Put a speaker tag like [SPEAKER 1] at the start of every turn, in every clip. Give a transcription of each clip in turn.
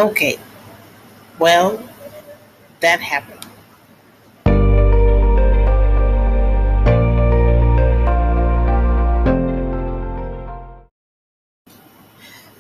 [SPEAKER 1] Okay, well, that happened.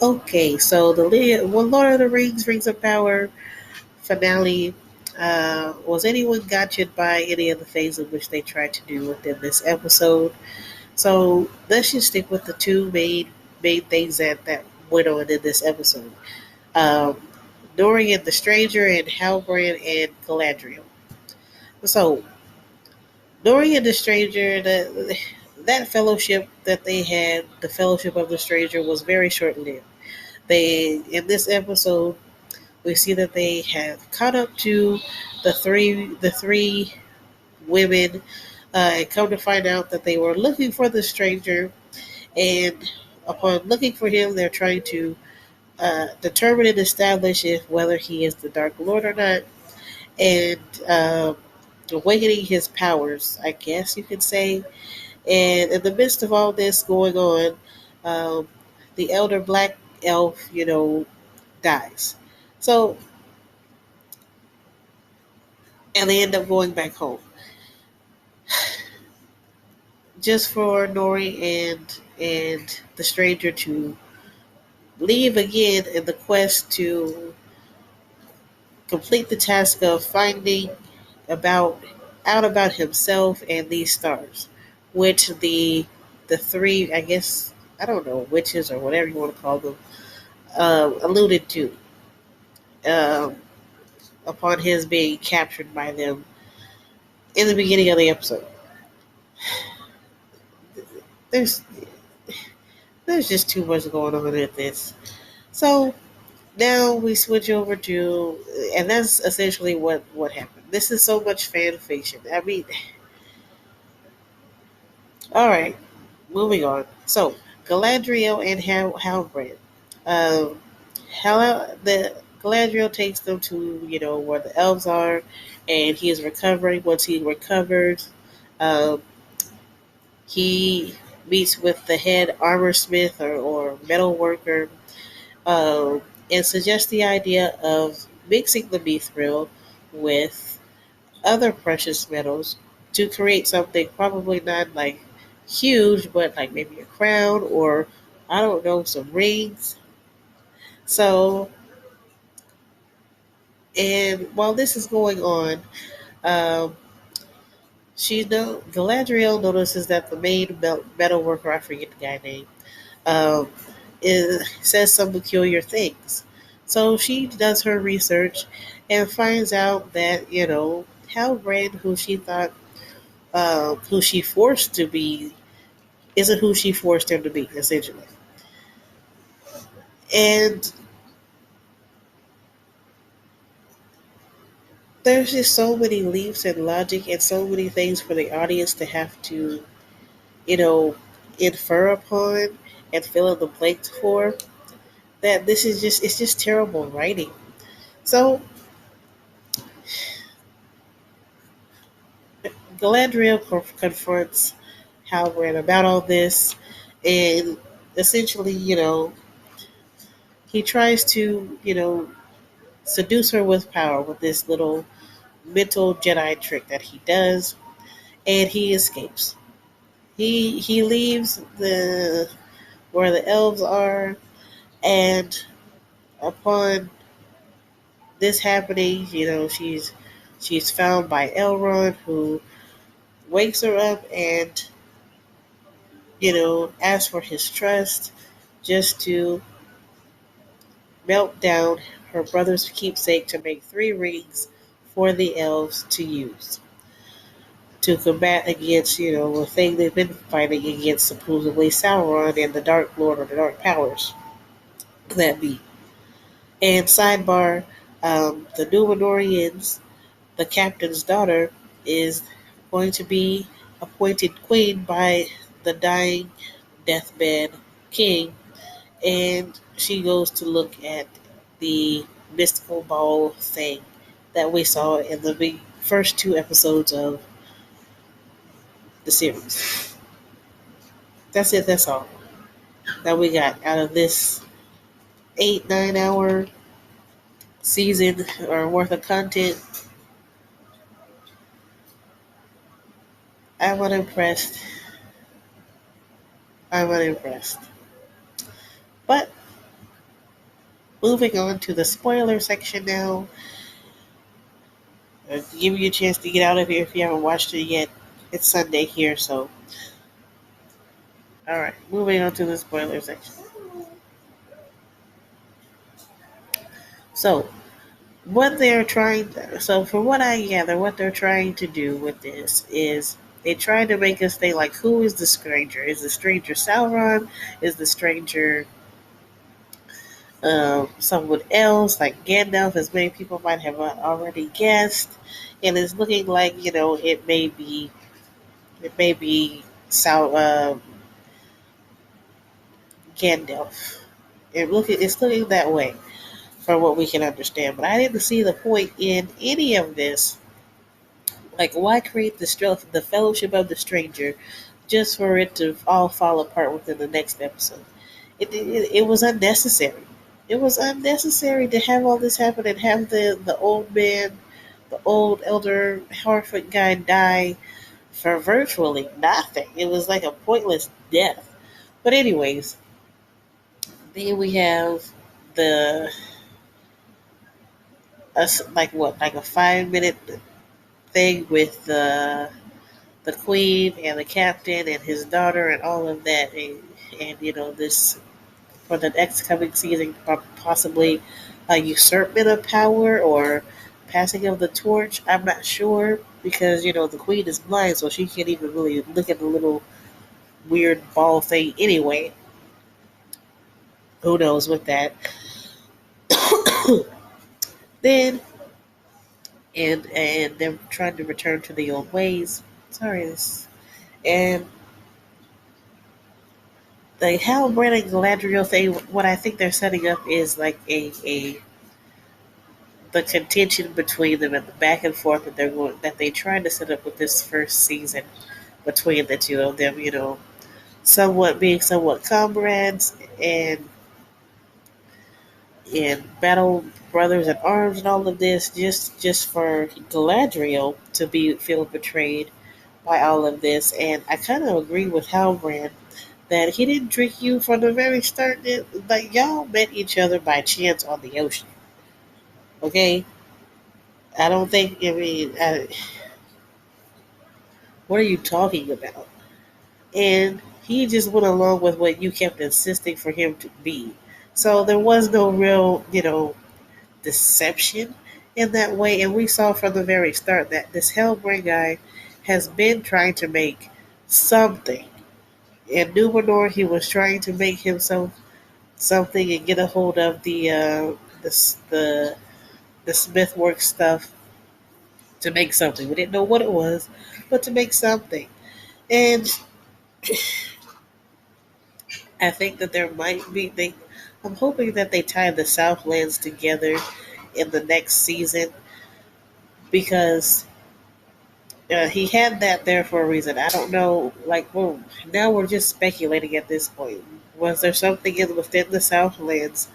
[SPEAKER 1] Okay, so Lord of the Rings, Rings of Power finale. Was anyone gotcha by any of the things in which they tried to do within this episode? So let's just stick with the two main things that went on in this episode. Um, Dorian the Stranger and Halbrand and Galadriel. So Dorian the Stranger, that fellowship that they had, the Fellowship of the Stranger, was very short lived. They in this episode we see that they have caught up to the three women, and come to find out that they were looking for the stranger, and upon looking for him, they're trying to determine and establish if whether he is the Dark Lord or not, and awakening his powers, I guess you could say. And in the midst of all this going on, um, the elder black elf, dies. So, and they end up going back home, just for Nori and the stranger to leave again in the quest to complete the task of finding about out about himself and these stars, which the three, I guess, I don't know, witches or whatever you want to call them, alluded to, um, upon his being captured by them in the beginning of the episode. There's there's just too much going on with this. So now we switch over to, and that's essentially what happened. This is so much fan fiction. I mean, all right, moving on. So Galadriel and Halbrand. Um, the Galadriel takes them to where the elves are, and he is recovering. Once he recovers, um, he meets with the head armor smith or metal worker, um, and suggests the idea of mixing the mithril with other precious metals to create something probably not like huge, but like maybe a crown or I don't know, some rings. So, and while this is going on, um, Galadriel notices that the main metal worker, I forget the guy name, um, says some peculiar things. So she does her research and finds out that Halbrand, who she forced to be, isn't who she forced him to be, essentially. And there's just so many leaps in logic and so many things for the audience to have to, you know, infer upon and fill in the blanks for, that this is just, it's just terrible writing. So Galadriel confronts Halbrand about all this, and essentially, he tries to, seduce her with power with this little mental Jedi trick that he does, and he escapes. He leaves the where the elves are, and upon this happening, she's found by Elrond, who wakes her up and asks for his trust just to melt down her brother's keepsake to make three rings for the elves to use to combat against, the thing they've been fighting against, supposedly Sauron and the Dark Lord or the Dark Powers that be. And sidebar, the Númenóreans, the captain's daughter, is going to be appointed queen by the dying deathbed king, and she goes to look at the mystical ball thing that we saw in the first two episodes of the series. That's it. That's all that we got out of this 8-9 hour season or worth of content, I'm unimpressed. I'm unimpressed. But moving on to the spoiler section now, give you a chance to get out of here if you haven't watched it yet. It's Sunday here, so all right. Moving on to the spoiler section. So so from what I gather, what they're trying to do with this is they try to make us think like, who is the stranger? Is the stranger Sauron? Is the stranger someone else like Gandalf, as many people might have already guessed? And it's looking like it may be Gandalf. It's looking that way from what we can understand. But I didn't see the point in any of this. Like, why create the Fellowship of the Stranger just for it to all fall apart within the next episode? It was unnecessary. It was unnecessary to have all this happen and have the old man, the old elder Harfoot guy die for virtually nothing. It was like a pointless death. But anyways, then we have the us like what like a 5 minute thing with the queen and the captain and his daughter and all of that, and this for the next coming season, possibly a usurpment of power or passing of the torch. I'm not sure because the queen is blind, so she can't even really look at the little weird ball thing anyway. Who knows with that? Then and they're trying to return to the old ways. Sorry, this and the Hal Brand and Galadriel thing. What I think they're setting up is like a the contention between them and the back and forth that they tried to set up with this first season between the two of them. Somewhat being somewhat comrades and battle brothers in arms and all of this, just for Galadriel to be feel betrayed by all of this. And I kind of agree with Halbrand that he didn't trick you from the very start. Like, y'all met each other by chance on the ocean. Okay, I don't think. I mean, what are you talking about? And he just went along with what you kept insisting for him to be. So there was no real, deception in that way. And we saw from the very start that this Hellbrain guy has been trying to make something. In Numenor, he was trying to make himself something and get a hold of the Smithworks stuff to make something. We didn't know what it was, but to make something. And I think that there might be they. I'm hoping that they tie the Southlands together in the next season because he had that there for a reason. I don't know. Like, well, now we're just speculating at this point. Was there something within the Southlands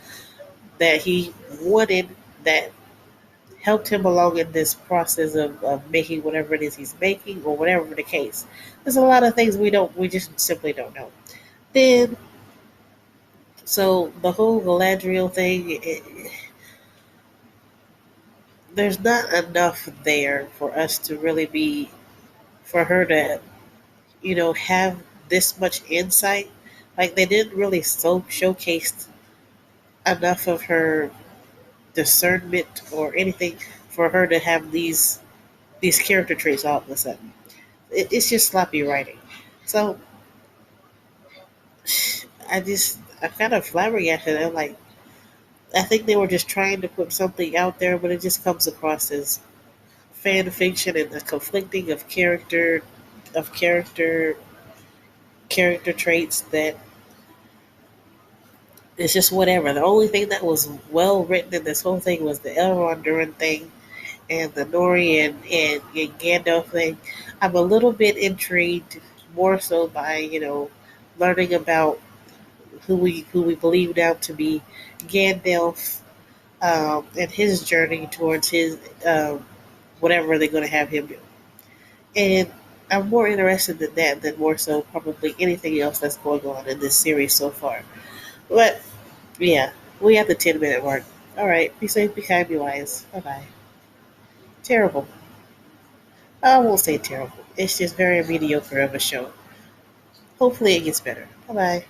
[SPEAKER 1] that he wanted that helped him along in this process of making whatever it is he's making, or whatever the case? There's a lot of things we just simply don't know. Then, so the whole Galadriel thing, there's not enough there for us to really be for her to have this much insight. Like, they didn't really showcase enough of her discernment or anything for her to have these character traits all of a sudden. It's just sloppy writing. So I'm kind of flabbergasted. I'm like, I think they were just trying to put something out there, but it just comes across as fan fiction and the conflicting of character traits that it's just whatever. The only thing that was well written in this whole thing was the Elrond Durin thing and the Nori and Gandalf thing. I'm a little bit intrigued, more so by learning about who we believe now to be Gandalf. and his journey towards his whatever they're going to have him do. And I'm more interested in that than more so probably anything else that's going on in this series so far. But yeah, we have the 10-minute mark. All right, be safe, be kind, be wise. Bye bye. Terrible. I won't say terrible. It's just very mediocre of a show. Hopefully it gets better. Bye bye.